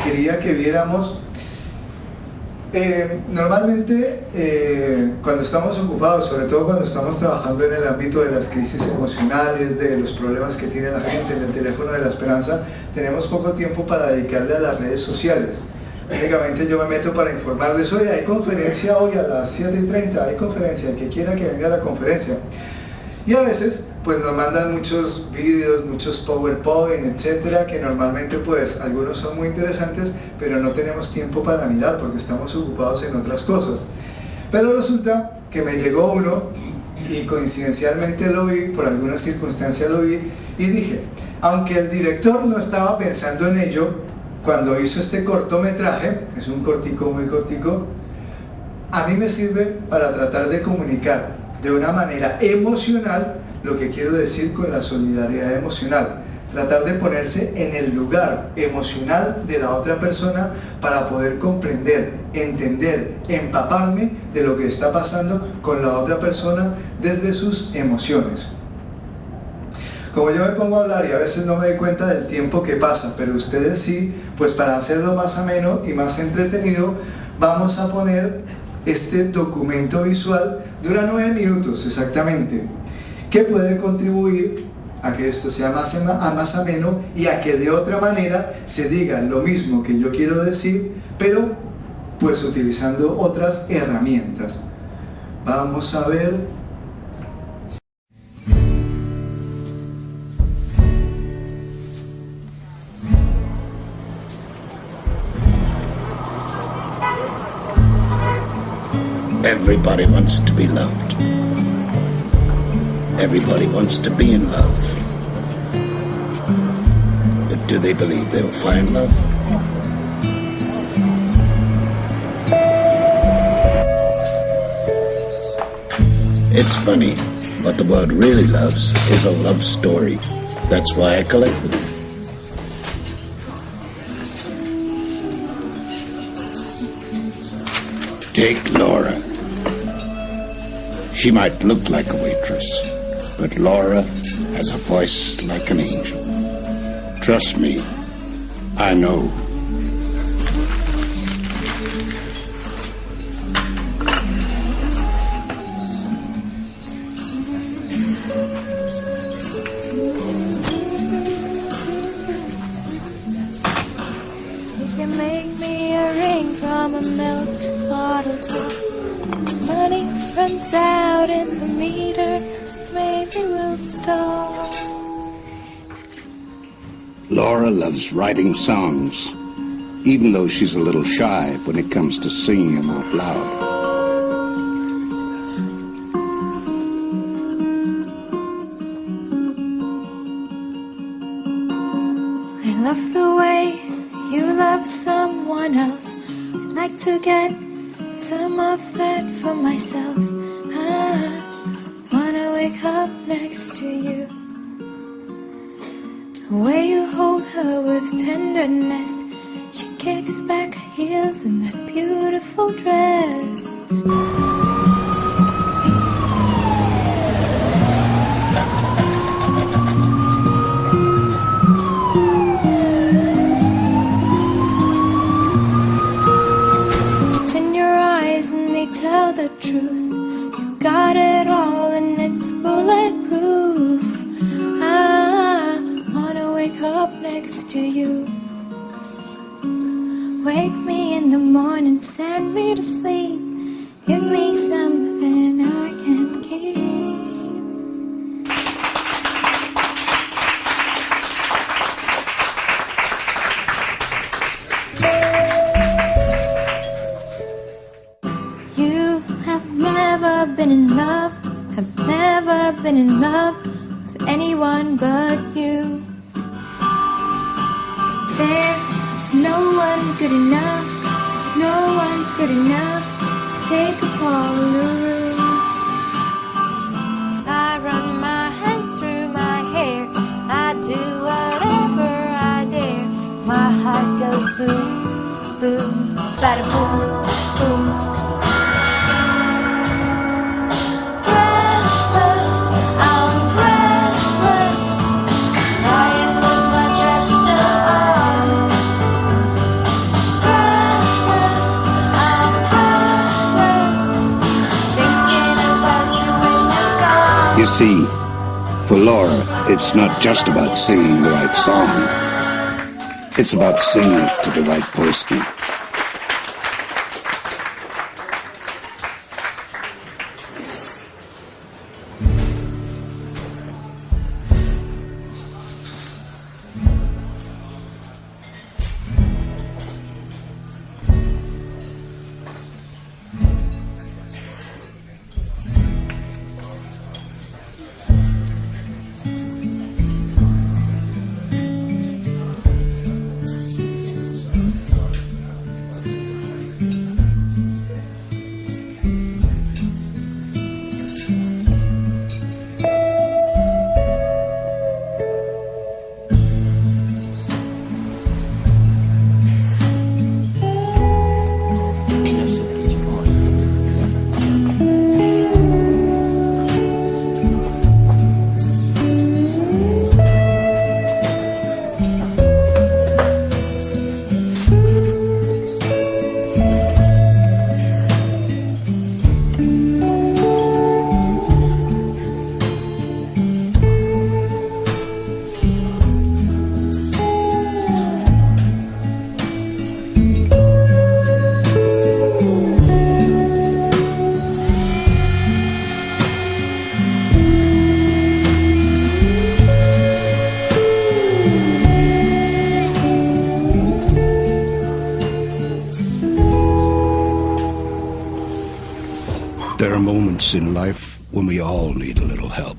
[SPEAKER 1] quería que viéramos normalmente cuando estamos ocupados, sobre todo cuando estamos trabajando en el ámbito de las crisis emocionales, de los problemas que tiene la gente, en el teléfono de la esperanza, tenemos poco tiempo para dedicarle a las redes sociales. Únicamente yo me meto para informarles: oye, hay conferencia hoy a las 7:30, hay conferencia, el que quiera que venga a la conferencia. Y a veces pues nos mandan muchos vídeos, muchos PowerPoint, etcétera, que normalmente pues algunos son muy interesantes, pero no tenemos tiempo para mirar porque estamos ocupados en otras cosas. Pero resulta que me llegó uno y coincidencialmente lo vi, por alguna circunstancia lo vi, y dije, aunque el director no estaba pensando en ello cuando hizo este cortometraje, es un cortico, muy cortico, a mí me sirve para tratar de comunicar de una manera emocional lo que quiero decir con la solidaridad emocional. Tratar de ponerse en el lugar emocional de la otra persona para poder comprender, entender, empaparme de lo que está pasando con la otra persona desde sus emociones. Como yo me pongo a hablar y a veces no me doy cuenta del tiempo que pasa, pero ustedes sí, pues para hacerlo más ameno y más entretenido, vamos a poner este documento visual. Dura 9 minutos exactamente, que puede contribuir a que esto sea más ameno y a que de otra manera se diga lo mismo que yo quiero decir, pero pues utilizando otras herramientas. Vamos a ver
[SPEAKER 3] Everybody wants to be loved. Everybody wants to be in love. But do they believe they'll find love? It's funny, what the world really loves is a love story. That's why I collect them. Take Laura. She might look like a waitress, but Laura has a voice like an angel. Trust me, I know.
[SPEAKER 4] You can make me a ring from a milk bottle top. Money runs out in the meter, maybe we'll stop.
[SPEAKER 3] Laura loves writing songs, even though she's a little shy when it comes to singing them out loud.
[SPEAKER 4] I love the way you love someone else. I'd like to get some of that for myself. I wanna wake up next to you. The way you hold her with tenderness, she kicks back her heels in that beautiful dress. It's in your eyes and they tell the truth. You got it all and it's bulletproof. I wanna wake up next to you. Wake me in the morning, send me to sleep. Give me something I can keep. You have never been in love, have never been in love with anyone but you. There's no one good enough, no one's good enough. Take a call in the room. I run my hands through my hair, I do whatever I dare. My heart goes boom, boom, bada boom, boom. Breathless, I'm breathless, lying with my dress still on. Breathless, I'm breathless, thinking about you when you're gone.
[SPEAKER 3] You see, for Laura, it's not just about singing the right song. It's about singing it to the right person. There are moments in life when we all need a little help.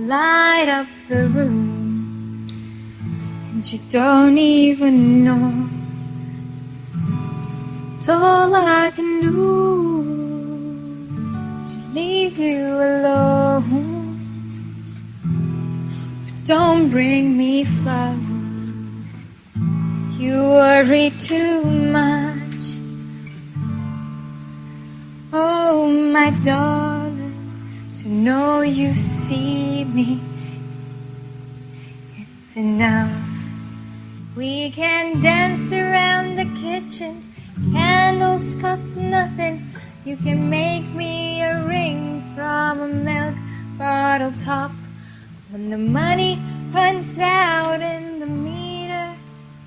[SPEAKER 4] Light up the room, and you don't even know. It's all I can do to leave you alone. But don't bring me flowers, you worry too much. Oh, my darling, to know you see me, it's enough. We can dance around the kitchen, candles cost nothing. You can make me a ring from a milk bottle top. When the money runs out in the meter,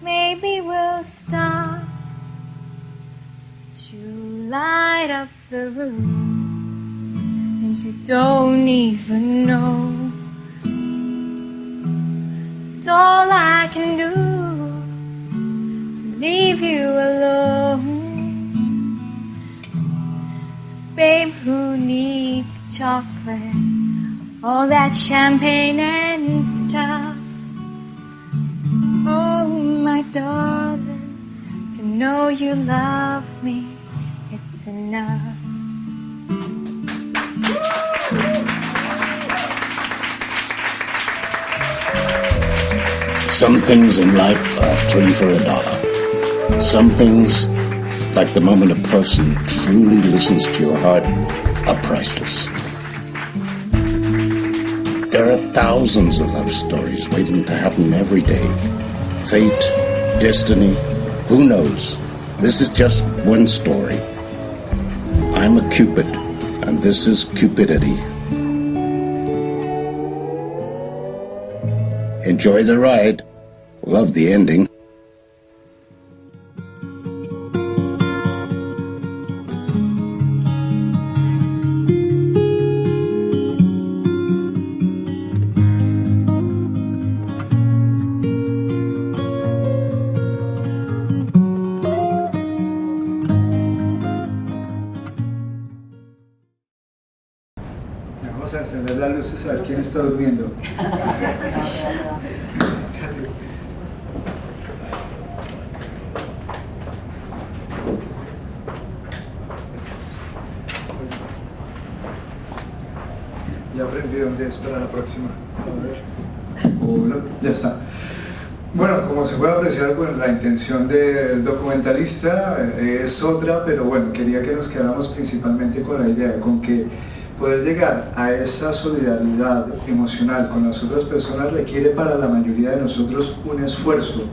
[SPEAKER 4] maybe we'll stop. But you light up the room, and you don't even know. It's all I can do to leave you alone. So babe, who needs chocolate, all that champagne and stuff? Oh, my darling, to know you love me, it's enough.
[SPEAKER 3] Some things in life are 3 for $1. Some things, like the moment a person truly listens to your heart, are priceless. There are thousands of love stories waiting to happen every day. Fate, destiny, who knows? This is just one story. I'm a Cupid, and this is Cupidity. Enjoy the ride. Love the ending.
[SPEAKER 1] Vamos a encender las luces a ver quién está durmiendo. Ya aprendí dónde es para la próxima. A ver. Hola, ya está. Bueno, como se puede apreciar, pues, la intención del documentalista es otra, pero bueno, quería que nos quedáramos principalmente con la idea, con que poder llegar a esa solidaridad emocional con las otras personas requiere para la mayoría de nosotros un esfuerzo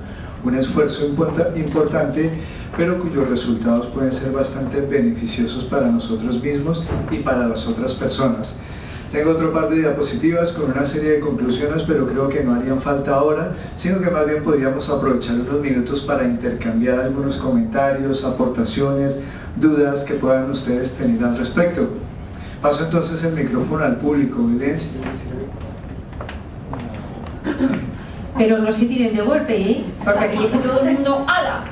[SPEAKER 1] importante, pero cuyos resultados pueden ser bastante beneficiosos para nosotros mismos y para las otras personas. Tengo otro par de diapositivas con una serie de conclusiones, pero creo que no harían falta ahora, sino que más bien podríamos aprovechar unos minutos para intercambiar algunos comentarios, aportaciones, dudas que puedan ustedes tener al respecto. Paso entonces el micrófono al público. Belén.
[SPEAKER 5] Pero no se tiren de golpe, ¿eh? Porque aquí es que todo el mundo ¡ala!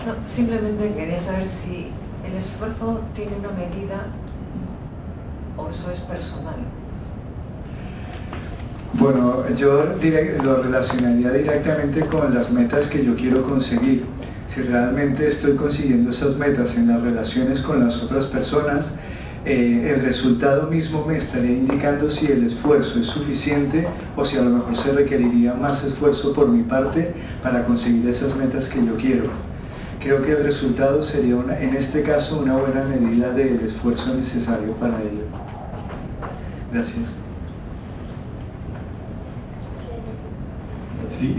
[SPEAKER 6] No, simplemente quería saber si el esfuerzo tiene una medida o eso es personal.
[SPEAKER 1] Bueno, yo lo relacionaría directamente con las metas que yo quiero conseguir. Si realmente estoy consiguiendo esas metas en las relaciones con las otras personas, el resultado mismo me estaría indicando si el esfuerzo es suficiente o si a lo mejor se requeriría más esfuerzo por mi parte para conseguir esas metas que yo quiero. Creo que el resultado sería, en este caso, una buena medida del esfuerzo necesario para ello. Gracias.
[SPEAKER 7] Sí,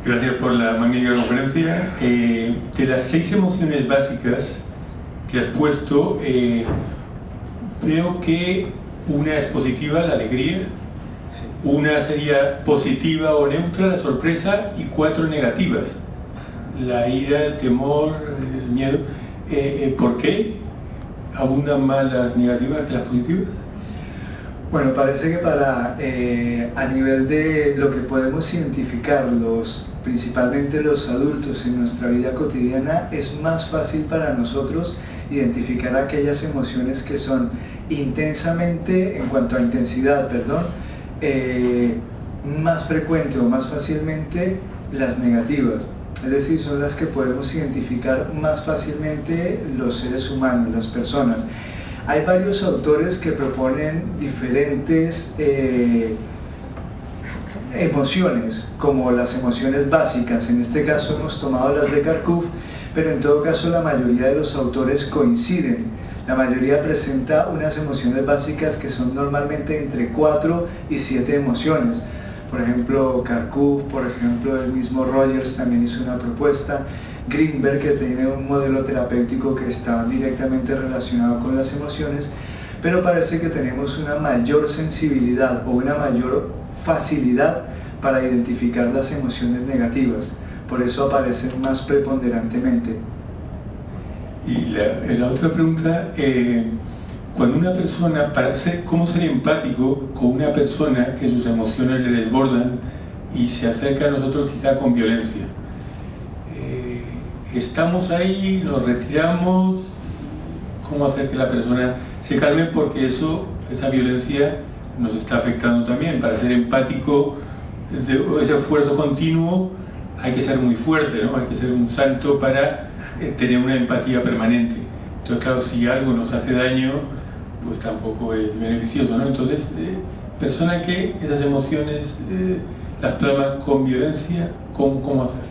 [SPEAKER 7] gracias por la magnífica conferencia. De las 6 emociones básicas que has puesto, veo que una es positiva, la alegría, una sería positiva o neutra, la sorpresa, y 4 negativas, la ira, el temor, el miedo. ¿Por qué abundan más las negativas que las positivas?
[SPEAKER 1] Bueno, parece que a nivel de lo que podemos identificar principalmente los adultos en nuestra vida cotidiana, es más fácil para nosotros identificar aquellas emociones que son intensamente, en cuanto a intensidad, más frecuente o más fácilmente las negativas. Es decir, son las que podemos identificar más fácilmente los seres humanos, las personas. Hay varios autores que proponen diferentes emociones, como las emociones básicas. En este caso hemos tomado las de Carcuf, pero en todo caso la mayoría de los autores coinciden. La mayoría presenta unas emociones básicas que son normalmente entre 4 y 7 emociones. Por ejemplo, Carcuf, por ejemplo, el mismo Rogers también hizo una propuesta. Greenberg, que tiene un modelo terapéutico que está directamente relacionado con las emociones, pero parece que tenemos una mayor sensibilidad o una mayor facilidad para identificar las emociones negativas, por eso aparecen más preponderantemente.
[SPEAKER 7] Y la otra pregunta, cuando una persona, ¿cómo ser empático con una persona que sus emociones le desbordan y se acerca a nosotros quizá con violencia? Estamos ahí, nos retiramos, ¿cómo hacer que la persona se calme? Porque esa violencia nos está afectando también. Para ser empático, ese esfuerzo continuo, hay que ser muy fuerte, ¿no? Hay que ser un santo para tener una empatía permanente. Entonces, claro, si algo nos hace daño, pues tampoco es beneficioso, ¿no? Entonces, persona que esas emociones las plasma con violencia, ¿cómo hacer?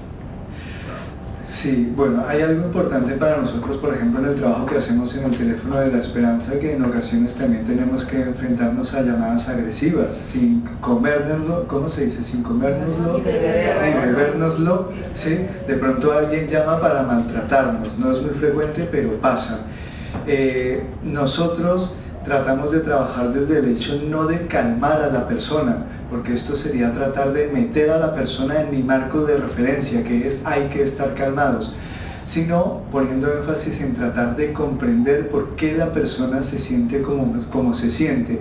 [SPEAKER 1] Sí, bueno, hay algo importante para nosotros, por ejemplo, en el trabajo que hacemos en el teléfono de la esperanza, que en ocasiones también tenemos que enfrentarnos a llamadas agresivas, sin comérnoslo, ¿cómo se dice? Sin comérnoslo, ni bebérnoslo, ¿sí? De pronto alguien llama para maltratarnos, no es muy frecuente, pero pasa. Nosotros tratamos de trabajar desde el hecho no de calmar a la persona, porque esto sería tratar de meter a la persona en mi marco de referencia, que es hay que estar calmados, sino poniendo énfasis en tratar de comprender por qué la persona se siente como se siente.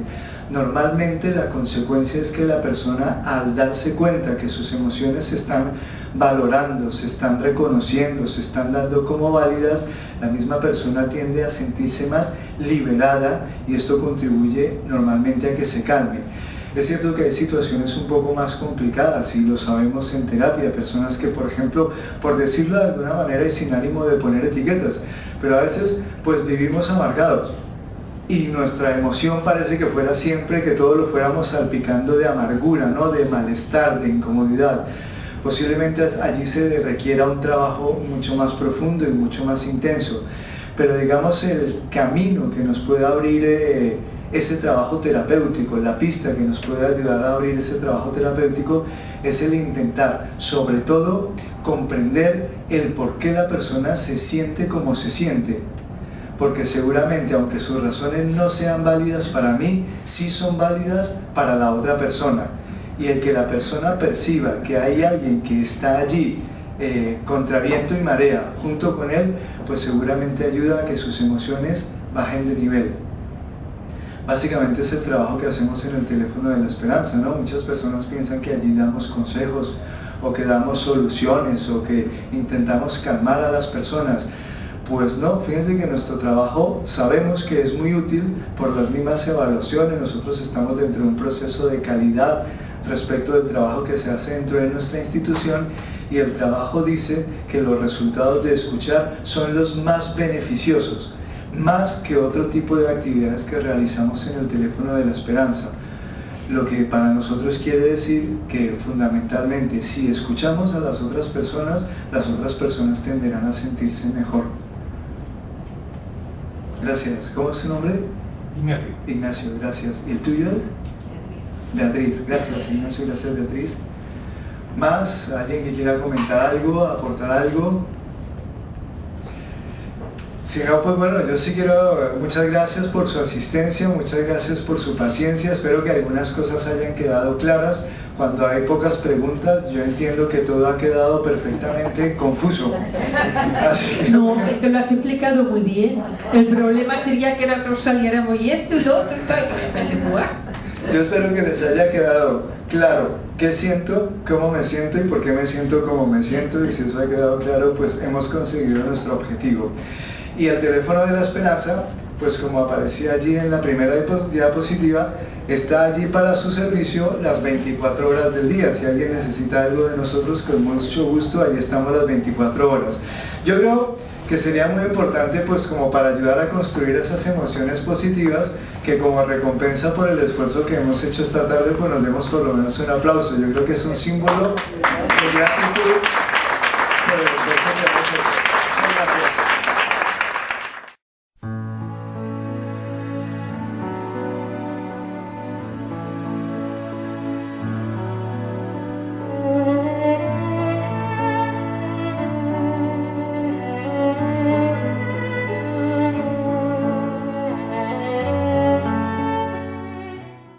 [SPEAKER 1] Normalmente la consecuencia es que la persona, al darse cuenta que sus emociones se están valorando, se están reconociendo, se están dando como válidas, la misma persona tiende a sentirse más liberada y esto contribuye normalmente a que se calme. Es cierto que hay situaciones un poco más complicadas y lo sabemos en terapia, personas que, por ejemplo, por decirlo de alguna manera y sin ánimo de poner etiquetas, pero a veces pues vivimos amargados y nuestra emoción parece que fuera siempre que todo lo fuéramos salpicando de amargura, ¿no? De malestar, de incomodidad. Posiblemente allí se requiera un trabajo mucho más profundo y mucho más intenso, pero digamos el camino que nos puede abrir ese trabajo terapéutico, la pista que nos puede ayudar a abrir ese trabajo terapéutico es el intentar, sobre todo, comprender el por qué la persona se siente como se siente. Porque seguramente, aunque sus razones no sean válidas para mí, sí son válidas para la otra persona. Y el que la persona perciba que hay alguien que está allí contra viento y marea junto con él, pues seguramente ayuda a que sus emociones bajen de nivel. Básicamente es el trabajo que hacemos en el teléfono de la esperanza, ¿no? Muchas personas piensan que allí damos consejos o que damos soluciones o que intentamos calmar a las personas. Pues no, fíjense que nuestro trabajo sabemos que es muy útil por las mismas evaluaciones. Nosotros estamos dentro de un proceso de calidad respecto del trabajo que se hace dentro de nuestra institución, y el trabajo dice que los resultados de escuchar son los más beneficiosos, más que otro tipo de actividades que realizamos en el teléfono de la esperanza. Lo que para nosotros quiere decir que fundamentalmente si escuchamos a las otras personas tenderán a sentirse mejor. Gracias. ¿Cómo es su nombre?
[SPEAKER 7] Ignacio.
[SPEAKER 1] Ignacio, gracias. ¿Y el tuyo es? Beatriz. Gracias, Ignacio. Gracias, Beatriz. ¿Más? ¿Alguien que quiera comentar algo, aportar algo? Si no, pues bueno, yo sí quiero, muchas gracias por su asistencia, muchas gracias por su paciencia, espero que algunas cosas hayan quedado claras. Cuando hay pocas preguntas, yo entiendo que todo ha quedado perfectamente confuso. Así
[SPEAKER 5] No, te lo has explicado muy bien. El problema sería que nosotros saliéramos y esto y lo otro y todo, y también pensé, "Buah".
[SPEAKER 1] yo espero que les haya quedado claro qué siento, cómo me siento y por qué me siento como me siento, y si eso ha quedado claro, pues hemos conseguido nuestro objetivo. Y el teléfono de la esperanza, pues como aparecía allí en la primera diapositiva, está allí para su servicio las 24 horas del día. Si alguien necesita algo de nosotros, con mucho gusto, ahí estamos las 24 horas. Yo creo que sería muy importante, pues como para ayudar a construir esas emociones positivas, que como recompensa por el esfuerzo que hemos hecho esta tarde, pues nos demos por lo menos un aplauso. Yo creo que es un símbolo de gratitud por el esfuerzo que hemos hecho. Muchas gracias.